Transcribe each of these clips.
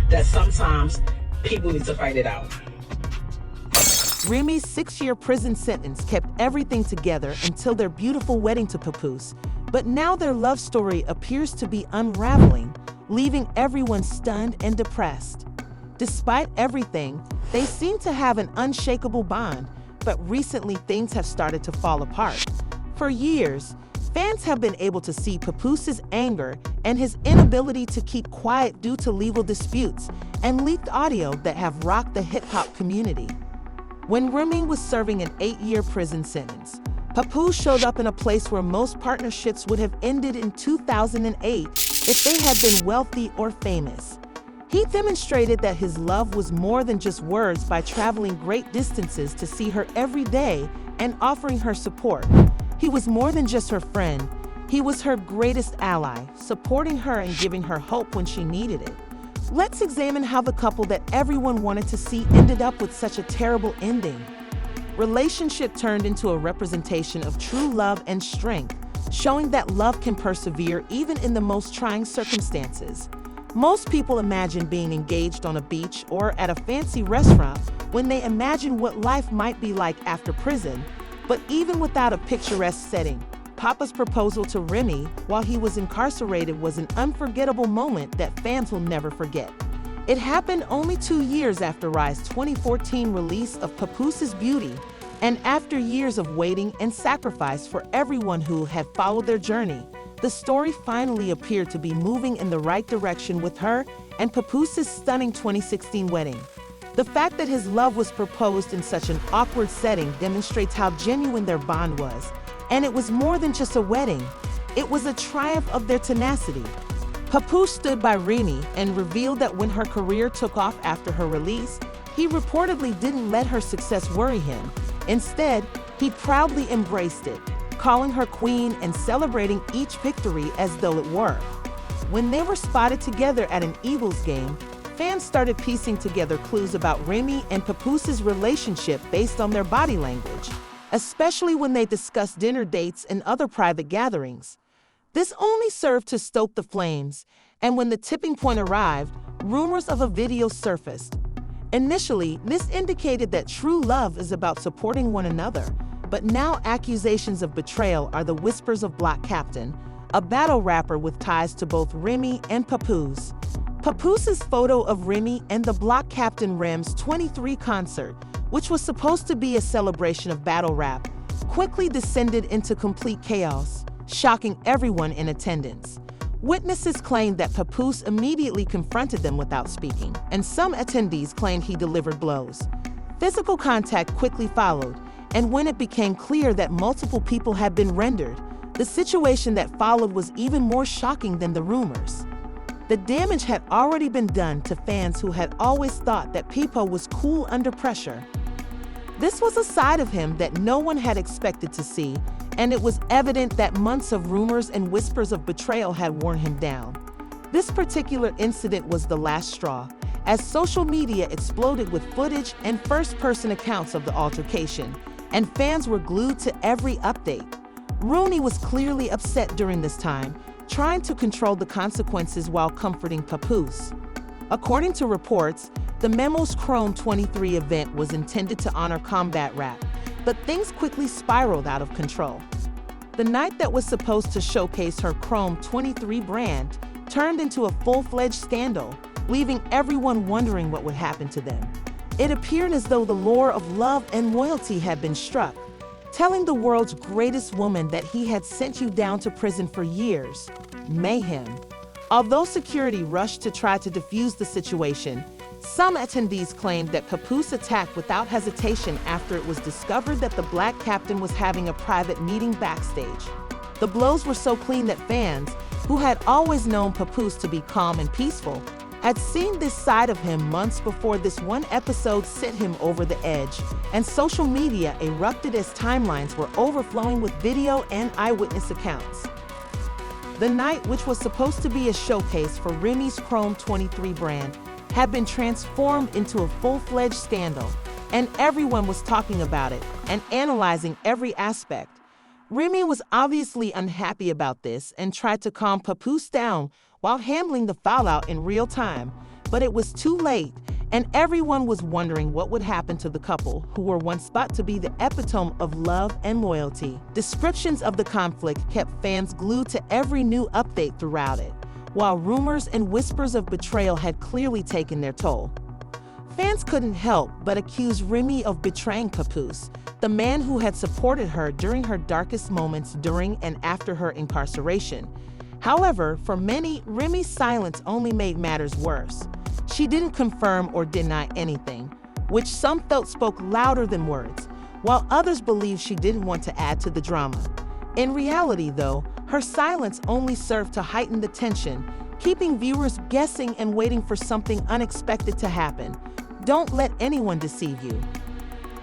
that sometimes people need to fight it out. Remy's 6-year prison sentence kept everything together until their beautiful wedding to Papoose, but now their love story appears to be unraveling, leaving everyone stunned and depressed. Despite everything, they seem to have an unshakable bond, but recently things have started to fall apart. For years, fans have been able to see Papoose's anger and his inability to keep quiet due to legal disputes and leaked audio that have rocked the hip-hop community. When Remy was serving an 8-year prison sentence, Papoose showed up in a place where most partnerships would have ended in 2008 if they had been wealthy or famous. He demonstrated that his love was more than just words by traveling great distances to see her every day and offering her support. He was more than just her friend. He was her greatest ally, supporting her and giving her hope when she needed it. Let's examine how the couple that everyone wanted to see ended up with such a terrible ending. Relationship turned into a representation of true love and strength, showing that love can persevere even in the most trying circumstances. Most people imagine being engaged on a beach or at a fancy restaurant when they imagine what life might be like after prison, but even without a picturesque setting, Papa's proposal to Remy while he was incarcerated was an unforgettable moment that fans will never forget. It happened only 2 years after Rye's 2014 release of Papoose's Beauty, and after years of waiting and sacrifice for everyone who had followed their journey. The story finally appeared to be moving in the right direction with her and Papoose's stunning 2016 wedding. The fact that his love was proposed in such an awkward setting demonstrates how genuine their bond was. And it was more than just a wedding. It was a triumph of their tenacity. Papoose stood by Remy and revealed that when her career took off after her release, he reportedly didn't let her success worry him. Instead, he proudly embraced it, calling her queen and celebrating each victory as though it were. When they were spotted together at an Eagles game, fans started piecing together clues about Remy and Papoose's relationship based on their body language, especially when they discussed dinner dates and other private gatherings. This only served to stoke the flames, and when the tipping point arrived, rumors of a video surfaced. Initially, this indicated that true love is about supporting one another, but now accusations of betrayal are the whispers of Block Captain, a battle rapper with ties to both Remy and Papoose. Papoose's photo of Remy and the Block Captain Rem's 23 concert, which was supposed to be a celebration of battle rap, quickly descended into complete chaos, shocking everyone in attendance. Witnesses claimed that Papoose immediately confronted them without speaking, and some attendees claimed he delivered blows. Physical contact quickly followed, and when it became clear that multiple people had been rendered, the situation that followed was even more shocking than the rumors. The damage had already been done to fans who had always thought that Papo was cool under pressure. This was a side of him that no one had expected to see, and it was evident that months of rumors and whispers of betrayal had worn him down. This particular incident was the last straw, as social media exploded with footage and first-person accounts of the altercation, and fans were glued to every update. Rooney was clearly upset during this time, trying to control the consequences while comforting Papoose. According to reports, the Memo's Chrome 23 event was intended to honor combat rap, but things quickly spiraled out of control. The night that was supposed to showcase her Chrome 23 brand turned into a full-fledged scandal, leaving everyone wondering what would happen to them. It appeared as though the lure of love and loyalty had been struck, telling the world's greatest woman that he had sent you down to prison for years. Mayhem. Although security rushed to try to defuse the situation, some attendees claimed that Papoose attacked without hesitation after it was discovered that the Black Captain was having a private meeting backstage. The blows were so clean that fans, who had always known Papoose to be calm and peaceful, had seen this side of him months before this one episode sent him over the edge, and social media erupted as timelines were overflowing with video and eyewitness accounts. The night, which was supposed to be a showcase for Remy's Chrome 23 brand, had been transformed into a full-fledged scandal, and everyone was talking about it and analyzing every aspect. Remy was obviously unhappy about this and tried to calm Papoose down while handling the fallout in real time, But it was too late, and everyone was wondering what would happen to the couple who were once thought to be the epitome of love and loyalty. Descriptions of the conflict kept fans glued to every new update throughout it, while rumors and whispers of betrayal had clearly taken their toll. Fans couldn't help but accuse Remy of betraying Papoose, the man who had supported her during her darkest moments during and after her incarceration. However, for many, Remy's silence only made matters worse. She didn't confirm or deny anything, which some felt spoke louder than words, while others believed she didn't want to add to the drama. In reality, though, her silence only served to heighten the tension, keeping viewers guessing and waiting for something unexpected to happen. Don't let anyone deceive you.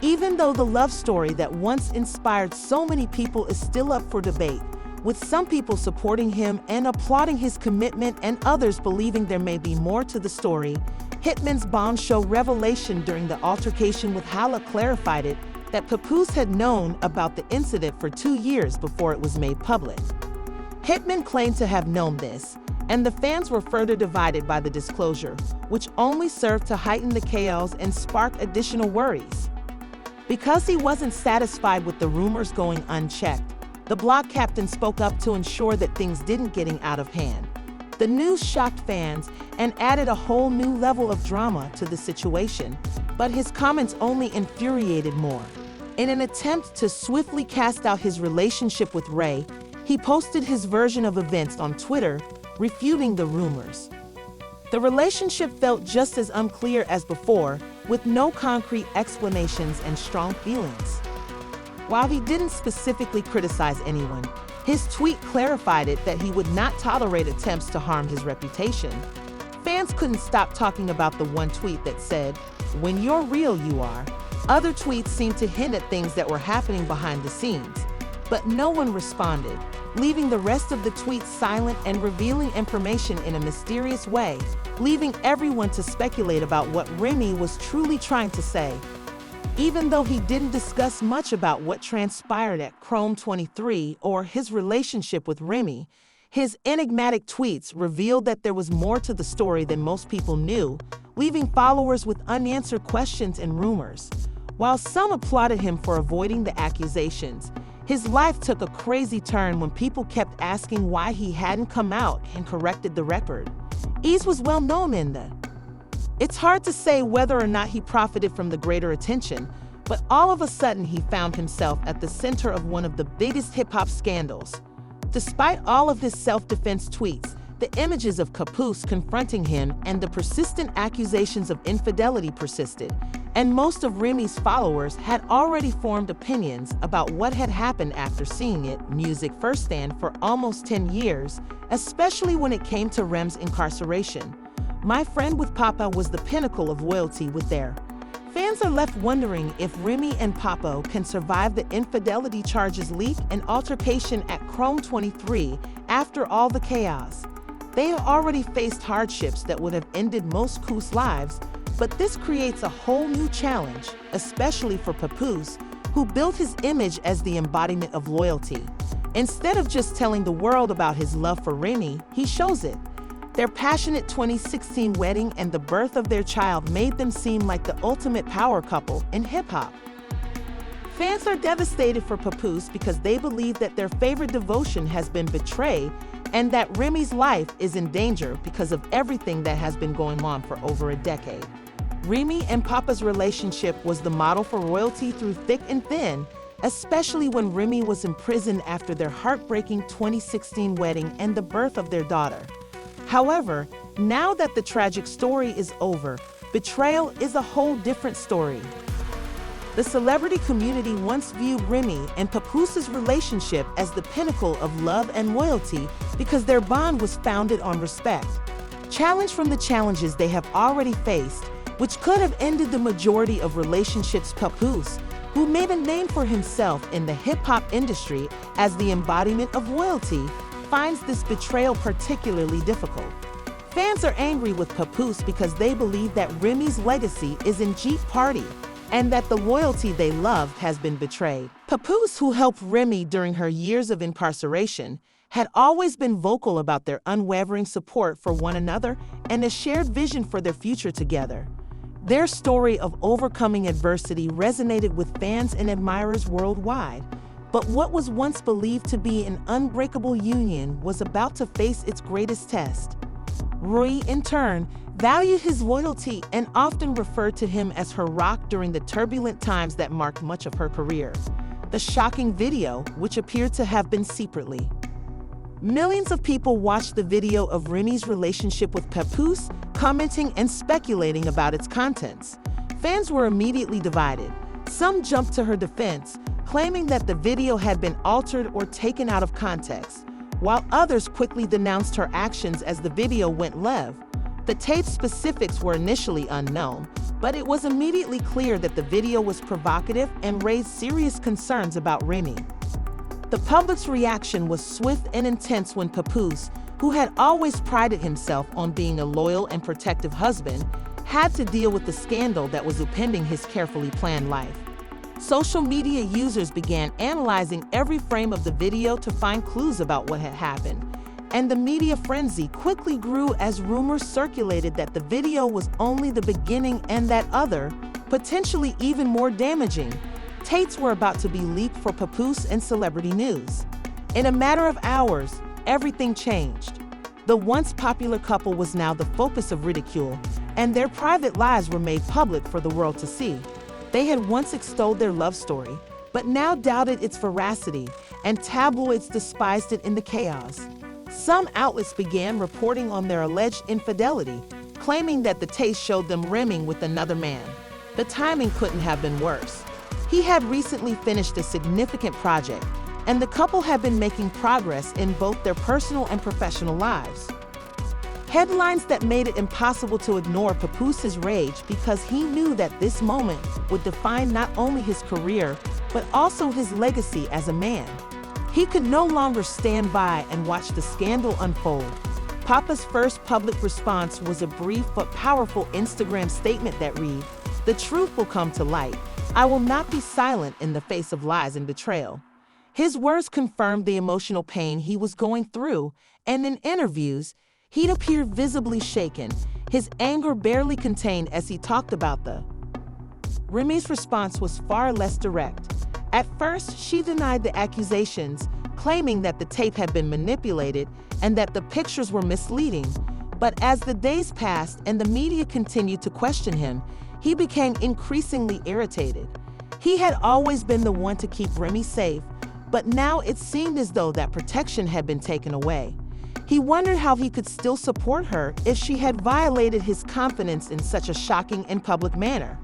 Even though the love story that once inspired so many people is still up for debate, with some people supporting him and applauding his commitment and others believing there may be more to the story, Hitman's bombshell revelation during the altercation with Hala clarified it that Papoose had known about the incident for 2 years before it was made public. Hitman claimed to have known this, and the fans were further divided by the disclosure, which only served to heighten the chaos and spark additional worries. Because he wasn't satisfied with the rumors going unchecked, the blog captain spoke up to ensure that things didn't get out of hand. The news shocked fans and added a whole new level of drama to the situation, but his comments only infuriated more. In an attempt to swiftly cast out his relationship with Ray, he posted his version of events on Twitter, refuting the rumors. The relationship felt just as unclear as before, with no concrete explanations and strong feelings. While he didn't specifically criticize anyone, his tweet clarified it that he would not tolerate attempts to harm his reputation. Fans couldn't stop talking about the one tweet that said, "When you're real, you are." Other tweets seemed to hint at things that were happening behind the scenes, but no one responded, leaving the rest of the tweets silent and revealing information in a mysterious way, leaving everyone to speculate about what Remy was truly trying to say. Even though he didn't discuss much about what transpired at Chrome 23 or his relationship with Remy, his enigmatic tweets revealed that there was more to the story than most people knew, leaving followers with unanswered questions and rumors. While some applauded him for avoiding the accusations, his life took a crazy turn when people kept asking why he hadn't come out and corrected the record. Ease was well known in the. It's hard to say whether or not he profited from the greater attention, but all of a sudden he found himself at the center of one of the biggest hip-hop scandals. Despite all of his self-defense tweets, the images of Papoose confronting him and the persistent accusations of infidelity persisted, and most of Remy's followers had already formed opinions about what had happened after seeing it music firsthand for almost 10 years, especially when it came to Rem's incarceration. My Friend with Papa was the pinnacle of loyalty with there. Fans are left wondering if Remy and Papo can survive the infidelity charges leak and altercation at Chrome 23 after all the chaos. They have already faced hardships that would have ended most Coos' lives, but this creates a whole new challenge, especially for Papoose, who built his image as the embodiment of loyalty. Instead of just telling the world about his love for Remy, he shows it. Their passionate 2016 wedding and the birth of their child made them seem like the ultimate power couple in hip-hop. Fans are devastated for Papoose because they believe that their favorite devotion has been betrayed and that Remy's life is in danger because of everything that has been going on for over a decade. Remy and Papa's relationship was the model for royalty through thick and thin, especially when Remy was imprisoned after their heartbreaking 2016 wedding and the birth of their daughter. However, now that the tragic story is over, betrayal is a whole different story. The celebrity community once viewed Remy and Papoose's relationship as the pinnacle of love and loyalty because their bond was founded on respect. Challenged from the challenges they have already faced, which could have ended the majority of relationships, Papoose, who made a name for himself in the hip-hop industry as the embodiment of loyalty, finds this betrayal particularly difficult. Fans are angry with Papoose because they believe that Remy's legacy is in Jeep Party and that the loyalty they loved has been betrayed. Papoose, who helped Remy during her years of incarceration, had always been vocal about their unwavering support for one another and a shared vision for their future together. Their story of overcoming adversity resonated with fans and admirers worldwide. But what was once believed to be an unbreakable union was about to face its greatest test. Rui, in turn, valued his loyalty and often referred to him as her rock during the turbulent times that marked much of her career. The shocking video, which appeared to have been secretly. Millions of people watched the video of Remy's relationship with Papoose, commenting and speculating about its contents. Fans were immediately divided. Some jumped to her defense, claiming that the video had been altered or taken out of context, while others quickly denounced her actions as the video went live. The tape's specifics were initially unknown, but it was immediately clear that the video was provocative and raised serious concerns about Remy. The public's reaction was swift and intense when Papoose, who had always prided himself on being a loyal and protective husband, had to deal with the scandal that was upending his carefully planned life. Social media users began analyzing every frame of the video to find clues about what had happened, and the media frenzy quickly grew as rumors circulated that the video was only the beginning and that other, potentially even more damaging, tapes were about to be leaked for Papoose and celebrity news. In a matter of hours, everything changed. The once popular couple was now the focus of ridicule, and their private lives were made public for the world to see. They had once extolled their love story, but now doubted its veracity, and tabloids despised it in the chaos. Some outlets began reporting on their alleged infidelity, claiming that the tape showed them rimming with another man. The timing couldn't have been worse. He had recently finished a significant project, and the couple had been making progress in both their personal and professional lives. Headlines that made it impossible to ignore Papoose's rage because he knew that this moment would define not only his career, but also his legacy as a man. He could no longer stand by and watch the scandal unfold. Papa's first public response was a brief but powerful Instagram statement that read, "The truth will come to light. I will not be silent in the face of lies and betrayal." His words confirmed the emotional pain he was going through, and in interviews, he'd appeared visibly shaken, his anger barely contained as he talked about the. Remy's response was far less direct. At first, she denied the accusations, claiming that the tape had been manipulated and that the pictures were misleading. But as the days passed and the media continued to question him, he became increasingly irritated. He had always been the one to keep Remy safe, but now it seemed as though that protection had been taken away. He wondered how he could still support her if she had violated his confidence in such a shocking and public manner.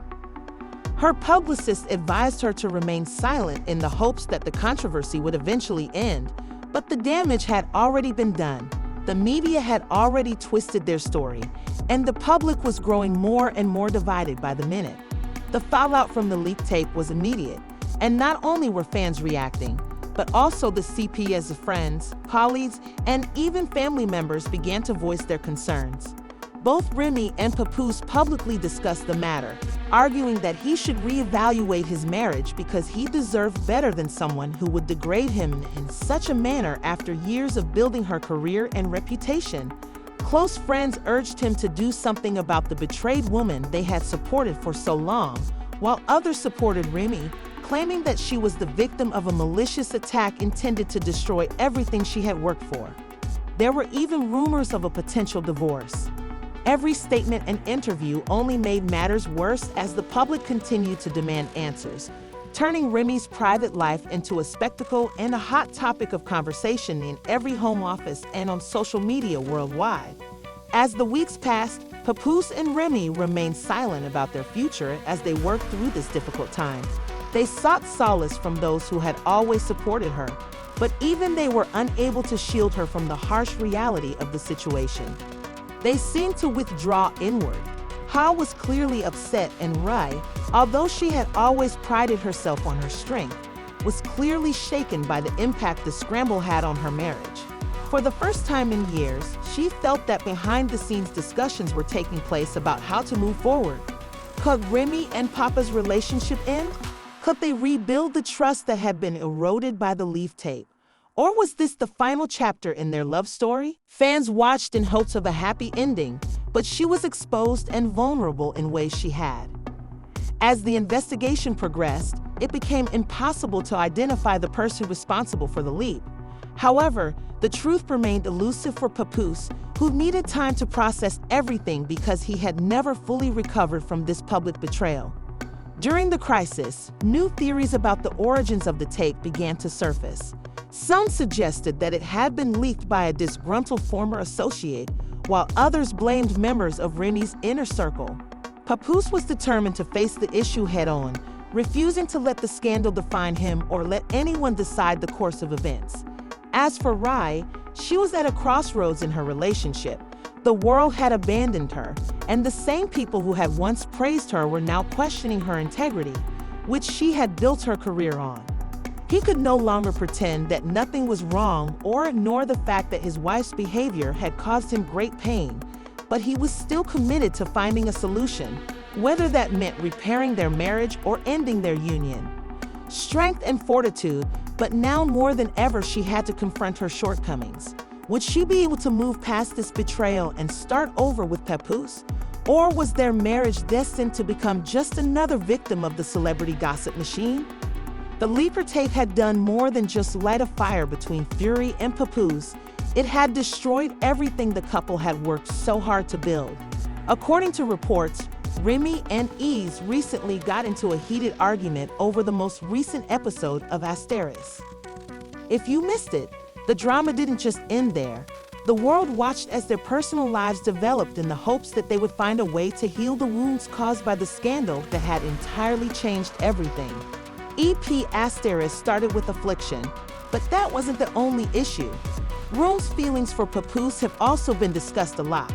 Her publicist advised her to remain silent in the hopes that the controversy would eventually end, but the damage had already been done. The media had already twisted their story, and the public was growing more and more divided by the minute. The fallout from the leaked tape was immediate, and not only were fans reacting, but also the CP's friends, colleagues, and even family members began to voice their concerns. Both Remy and Papoose publicly discussed the matter, arguing that he should reevaluate his marriage because he deserved better than someone who would degrade him in such a manner after years of building her career and reputation. Close friends urged him to do something about the betrayed woman they had supported for so long, while others supported Remy, claiming that she was the victim of a malicious attack intended to destroy everything she had worked for. There were even rumors of a potential divorce. Every statement and interview only made matters worse as the public continued to demand answers, turning Remy's private life into a spectacle and a hot topic of conversation in every home office and on social media worldwide. As the weeks passed, Papoose and Remy remained silent about their future as they worked through this difficult time. They sought solace from those who had always supported her, but even they were unable to shield her from the harsh reality of the situation. They seemed to withdraw inward. Ha was clearly upset, and Rai, although she had always prided herself on her strength, was clearly shaken by the impact the scramble had on her marriage. For the first time in years, she felt that behind-the-scenes discussions were taking place about how to move forward. Could Remy and Papa's relationship end? Could they rebuild the trust that had been eroded by the leaf tape? Or was this the final chapter in their love story? Fans watched in hopes of a happy ending, but she was exposed and vulnerable in ways she had. As the investigation progressed, it became impossible to identify the person responsible for the leap. However, the truth remained elusive for Papoose, who needed time to process everything because he had never fully recovered from this public betrayal. During the crisis, new theories about the origins of the tape began to surface. Some suggested that it had been leaked by a disgruntled former associate, while others blamed members of Remy's inner circle. Papoose was determined to face the issue head-on, refusing to let the scandal define him or let anyone decide the course of events. As for Rai, she was at a crossroads in her relationship. The world had abandoned her, and the same people who had once praised her were now questioning her integrity, which she had built her career on. He could no longer pretend that nothing was wrong or ignore the fact that his wife's behavior had caused him great pain, but he was still committed to finding a solution, whether that meant repairing their marriage or ending their union. Strength and fortitude, but now more than ever she had to confront her shortcomings. Would she be able to move past this betrayal and start over with Papoose? Or was their marriage destined to become just another victim of the celebrity gossip machine? The leaper tape had done more than just light a fire between Fury and Papoose. It had destroyed everything the couple had worked so hard to build. According to reports, Remy and Ease recently got into a heated argument over the most recent episode of Asteris. If you missed it, the drama didn't just end there. The world watched as their personal lives developed in the hopes that they would find a way to heal the wounds caused by the scandal that had entirely changed everything. EP Asteris started with affliction, but that wasn't the only issue. Rome's feelings for Papoose have also been discussed a lot,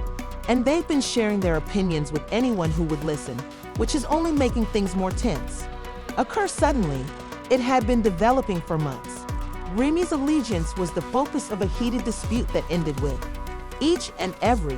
and they've been sharing their opinions with anyone who would listen, which is only making things more tense. Occur suddenly, it had been developing for months. Remy's allegiance was the focus of a heated dispute that ended with each and every